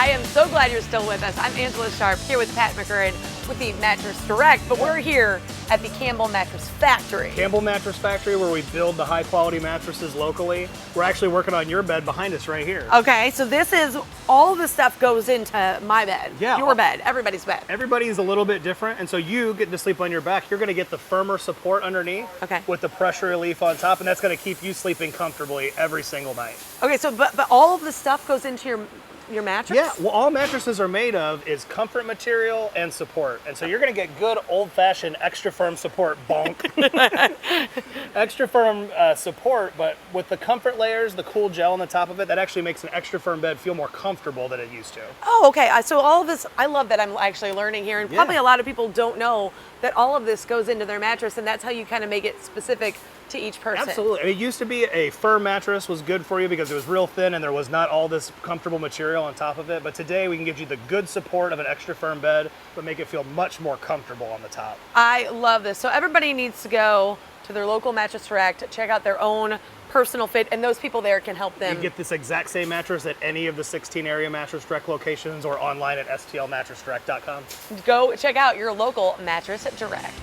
I am so glad you're still with us. I'm Angela Sharp here with Pat McCurren with the Mattress Direct, but we're here at the Campbell Mattress Factory. Campbell Mattress Factory, where we build the high quality mattresses locally. We're actually working on your bed behind us right here. Okay, so this is, all the stuff goes into my bed, Yeah. your bed, everybody's bed. Everybody's a little bit different, and so you get to sleep on your back. You're gonna get the firmer support underneath Okay. with the pressure relief on top, and that's gonna keep you sleeping comfortably every single night. Okay, so but all of the stuff goes into your mattress? Yeah, well, all mattresses are made of is comfort material and support. And so you're gonna get good old-fashioned extra firm support, bonk. Extra firm support, but with the comfort layers, the cool gel on the top of it, that actually makes an extra firm bed feel more comfortable than it used to. Oh, okay. So all of this, I love that I'm actually learning here, and probably a lot of people don't know that all of this goes into their mattress, and that's how you kind of make it specific to each person. Absolutely. I mean, it used to be a firm mattress was good for you because it was real thin and there was not all this comfortable material on top of it. But today we can give you the good support of an extra firm bed, but make it feel much more comfortable on the top. I love this. So everybody needs to go to their local Mattress Direct, check out their own personal fit, and those people there can help them. You can get this exact same mattress at any of the 16 area Mattress Direct locations or online at stlmattressdirect.com. Go check out your local Mattress Direct.